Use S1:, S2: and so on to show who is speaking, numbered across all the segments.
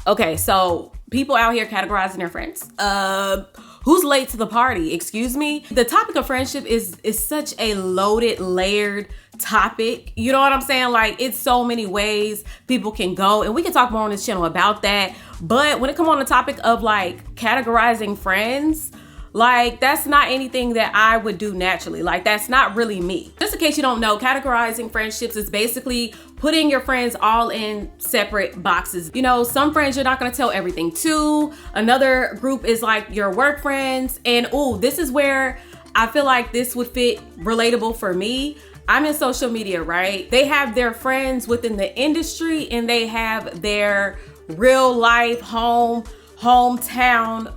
S1: Okay, so people out here categorizing their friends. Who's late to the party? Excuse me? The topic of friendship is such a loaded, layered topic. You know what I'm saying? Like, it's so many ways people can go, and we can talk more on this channel about that. But when it comes on the topic of like categorizing friends, like, that's not anything that I would do naturally. Like, that's not really me. Just in case you don't know, categorizing friendships is basically putting your friends all in separate boxes. You know, some friends you're not gonna tell everything to. Another group is like your work friends. And this is where I feel like this would fit relatable for me. I'm in social media, right? They have their friends within the industry, and they have their real life hometown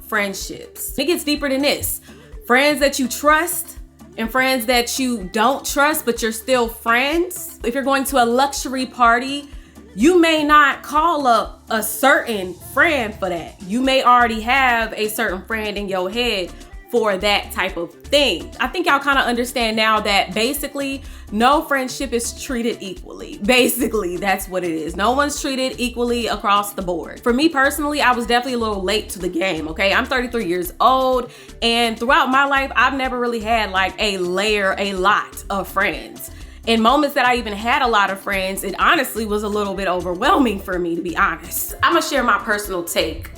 S1: friendships. It gets deeper than this. Friends that you trust and friends that you don't trust, but you're still friends. If you're going to a luxury party, you may not call up a certain friend for that. You may already have a certain friend in your head for that type of thing. I think y'all kind of understand now that basically no friendship is treated equally. Basically, that's what it is. No one's treated equally across the board. For me personally, I was definitely a little late to the game, okay? I'm 33 years old, and throughout my life, I've never really had like a lot of friends. In moments that I even had a lot of friends, it honestly was a little bit overwhelming for me, to be honest. I'm gonna share my personal take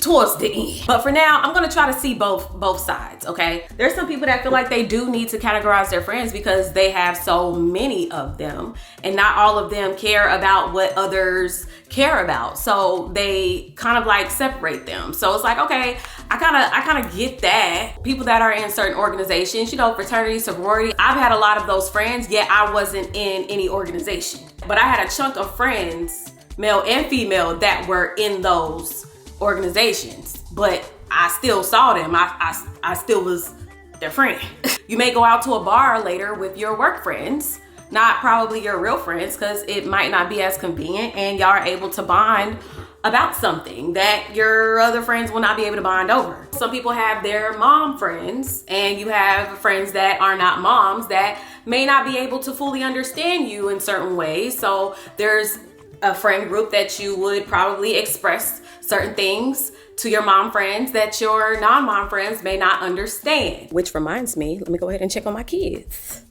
S1: towards the end. But for now, I'm gonna try to see both sides, okay? There's some people that feel like they do need to categorize their friends because they have so many of them, and not all of them care about what others care about. So they kind of like separate them. So it's like, okay, I kind of get that. People that are in certain organizations, you know, fraternity, sorority, I've had a lot of those friends, yet I wasn't in any organization. But I had a chunk of friends, male and female, that were in those organizations, but I still saw them. I still was their friend. You may go out to a bar later with your work friends, not probably your real friends, because it might not be as convenient, and y'all are able to bond about something that your other friends will not be able to bond over. Some people have their mom friends, and you have friends that are not moms that may not be able to fully understand you in certain ways. So there's a friend group that you would probably express certain things to your mom friends that your non-mom friends may not understand. Which reminds me, let me go ahead and check on my kids.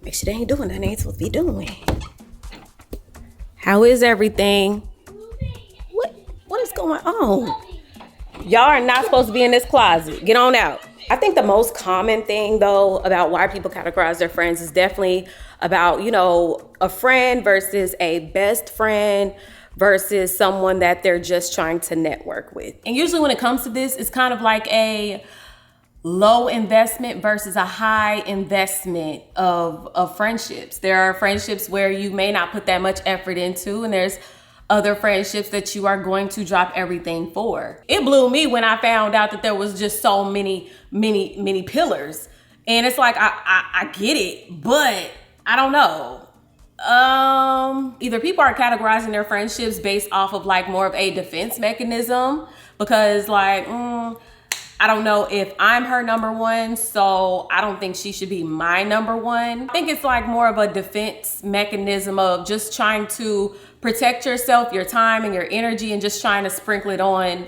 S1: Make sure they ain't doing nothing they ain't supposed to be doing. How is everything? What is going on? Y'all are not supposed to be in this closet. Get on out. I think the most common thing though about why people categorize their friends is definitely about, you know, a friend versus a best friend versus someone that they're just trying to network with. And usually when it comes to this, it's kind of like a low investment versus a high investment of friendships. There are friendships where you may not put that much effort into, and there's other friendships that you are going to drop everything for. It blew me when I found out that there was just so many pillars. And it's like, I get it, but I don't know. Either people are categorizing their friendships based off of like more of a defense mechanism, because like, I don't know if I'm her number one, so I don't think she should be my number one. I think it's like more of a defense mechanism of just trying to protect yourself, your time and your energy, and just trying to sprinkle it on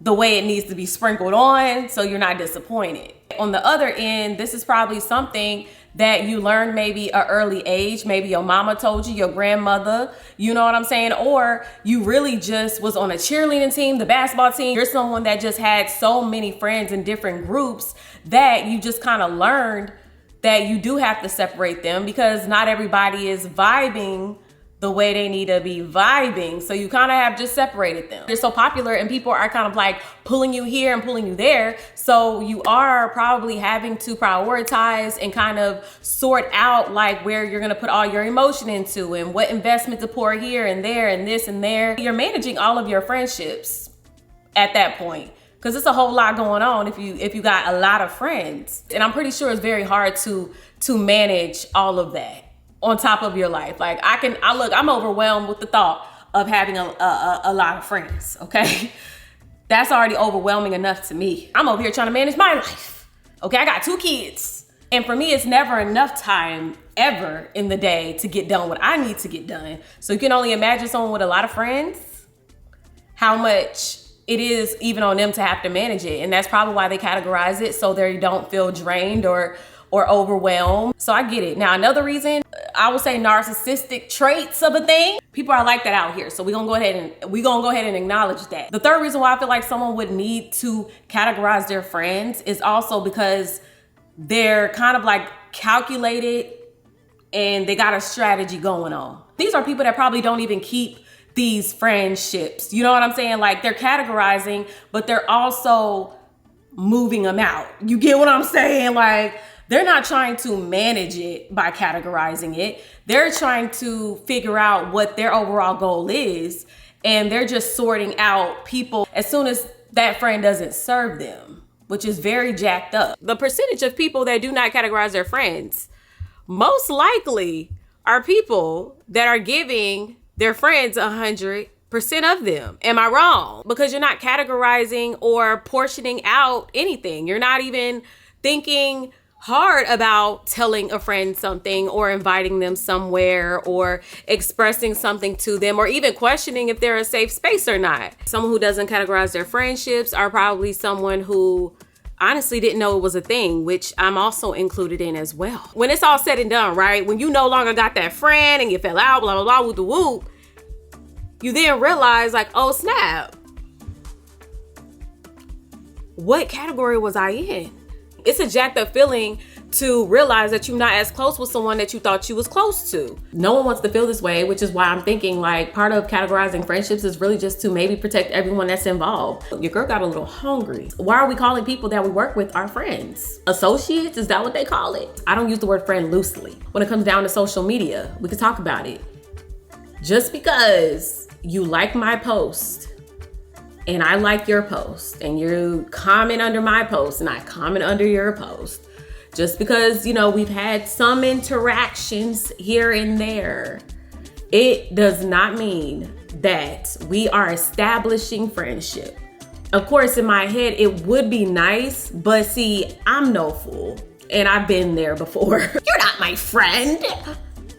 S1: the way it needs to be sprinkled on so you're not disappointed. On the other end, this is probably something that you learned maybe at an early age. Maybe your mama told you, your grandmother, you know what I'm saying? Or you really just was on a cheerleading team, the basketball team. You're someone that just had so many friends in different groups that you just kind of learned that you do have to separate them because not everybody is vibing the way they need to be vibing. So you kind of have just separated them. They're so popular and people are kind of like pulling you here and pulling you there. So you are probably having to prioritize and kind of sort out like where you're gonna put all your emotion into and what investment to pour here and there and this and there. You're managing all of your friendships at that point, because it's a whole lot going on if you got a lot of friends. And I'm pretty sure it's very hard to manage all of that on top of your life. Like I'm overwhelmed with the thought of having a lot of friends, okay? That's already overwhelming enough to me. I'm over here trying to manage my life, okay? I got 2 kids. And for me, it's never enough time ever in the day to get done what I need to get done. So you can only imagine someone with a lot of friends. how much it is even on them to have to manage it. And that's probably why they categorize it, so they don't feel drained or overwhelmed. So I get it. Now, another reason, I would say narcissistic traits of a thing. People are like that out here. So we're gonna go ahead and acknowledge that. The third reason why I feel like someone would need to categorize their friends is also because they're kind of like calculated and they got a strategy going on. These are people that probably don't even keep these friendships. You know what I'm saying? Like, they're categorizing, but they're also moving them out. You get what I'm saying? Like, they're not trying to manage it by categorizing it. They're trying to figure out what their overall goal is. And they're just sorting out people as soon as that friend doesn't serve them, which is very jacked up. The percentage of people that do not categorize their friends most likely are people that are giving their friends 100% of them. Am I wrong? Because you're not categorizing or portioning out anything. You're not even thinking hard about telling a friend something or inviting them somewhere or expressing something to them or even questioning if they're a safe space or not. Someone who doesn't categorize their friendships are probably someone who honestly didn't know it was a thing, which I'm also included in as well. When it's all said and done, right? When you no longer got that friend and you fell out, blah, blah, blah, whoop the whoop, you then realize like, oh snap, what category was I in? It's a jacked up feeling to realize that you're not as close with someone that you thought you was close to. No one wants to feel this way, which is why I'm thinking like part of categorizing friendships is really just to maybe protect everyone that's involved. Your girl got a little hungry. Why are we calling people that we work with our friends? Associates, is that what they call it? I don't use the word friend loosely. When it comes down to social media, we can talk about it. Just because you like my post and I like your post and you comment under my post and I comment under your post, just because, you know, we've had some interactions here and there, it does not mean that we are establishing friendship. Of course, in my head, it would be nice, but see, I'm no fool and I've been there before. You're not my friend.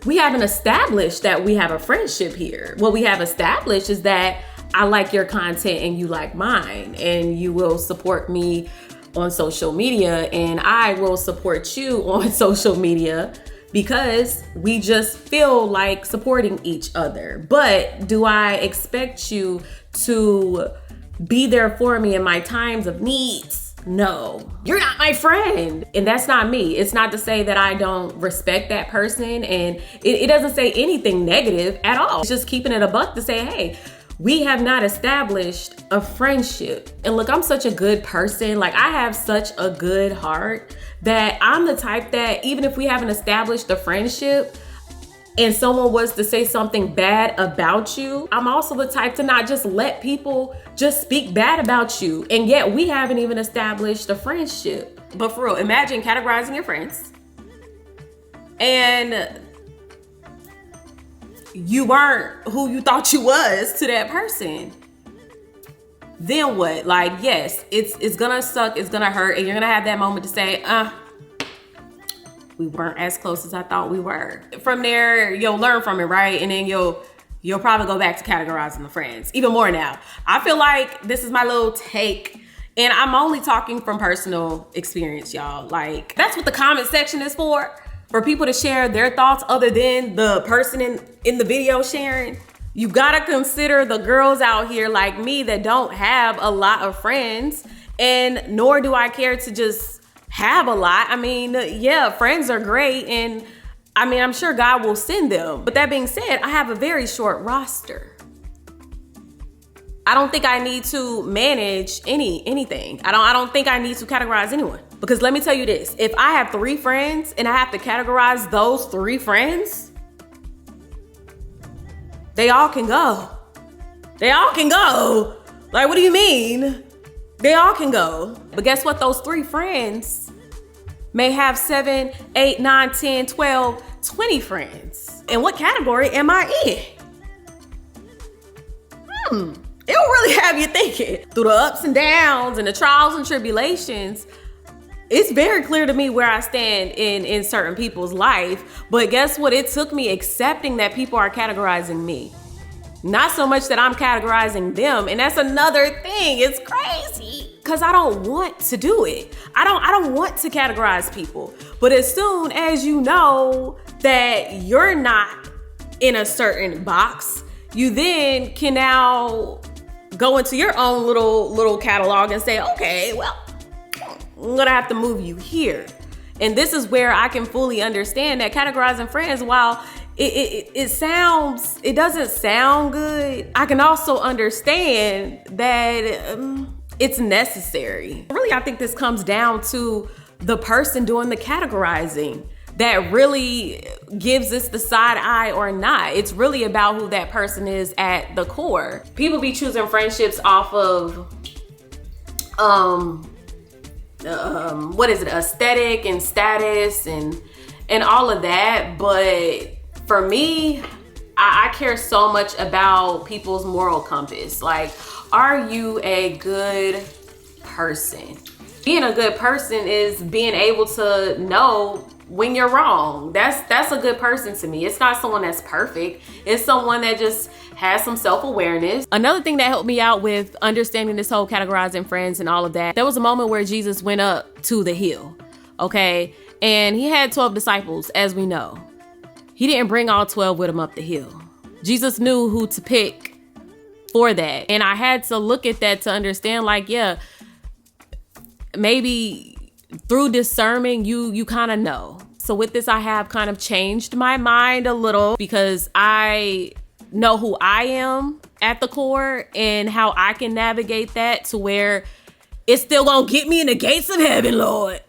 S1: We haven't established that we have a friendship here. What we have established is that I like your content and you like mine, and you will support me on social media and I will support you on social media because we just feel like supporting each other. But do I expect you to be there for me in my times of needs? No, you're not my friend. And that's not me. It's not to say that I don't respect that person, and it doesn't say anything negative at all. It's just keeping it a buck to say, hey, we have not established a friendship. And look, I'm such a good person. Like, I have such a good heart that I'm the type that even if we haven't established a friendship and someone was to say something bad about you, I'm also the type to not just let people just speak bad about you. And yet we haven't even established a friendship. But for real, imagine categorizing your friends and you weren't who you thought you was to that person. Then what? Like, yes, it's gonna suck, it's gonna hurt, and you're gonna have that moment to say, we weren't as close as I thought we were. From there, you'll learn from it, right? And then you'll probably go back to categorizing the friends even more now. I feel like this is my little take, and I'm only talking from personal experience, y'all. Like, that's what the comment section is for people to share their thoughts other than the person in the video sharing. You gotta consider the girls out here like me that don't have a lot of friends, and nor do I care to just have a lot. I mean, yeah, friends are great, and I mean, I'm sure God will send them. But that being said, I have a very short roster. I don't think I need to manage anything. I don't think I need to categorize anyone. Because let me tell you this, if I have 3 friends and I have to categorize those 3 friends, they all can go. They all can go. Like, what do you mean? They all can go. But guess what? Those 3 friends may have 7, 8, 9, 10, 12, 20 friends. And what category am I in? It'll really have you thinking. Through the ups and downs and the trials and tribulations, it's very clear to me where I stand in certain people's life. But guess what? It took me accepting that people are categorizing me. Not so much that I'm categorizing them. And that's another thing. It's crazy. Because I don't want to do it. I don't want to categorize people. But as soon as you know that you're not in a certain box, you then can now go into your own little catalog and say, okay, well, I'm gonna have to move you here. And this is where I can fully understand that categorizing friends, while it doesn't sound good, I can also understand that it's necessary. Really, I think this comes down to the person doing the categorizing that really gives us the side eye or not. It's really about who that person is at the core. People be choosing friendships off of aesthetic and status and all of that. But for me, I care so much about people's moral compass. Like, are you a good person? Being a good person is being able to know when you're wrong. That's a good person to me. It's not someone that's perfect. It's someone that just has some self-awareness. Another thing that helped me out with understanding this whole categorizing friends and all of that, there was a moment where Jesus went up to the hill, okay? And he had 12 disciples, as we know. He didn't bring all 12 with him up the hill. Jesus knew who to pick for that. And I had to look at that to understand, like, yeah, maybe through discernment, you kind of know. So with this, I have kind of changed my mind a little because I know who I am at the core and how I can navigate that to where it's still gonna get me in the gates of heaven, Lord.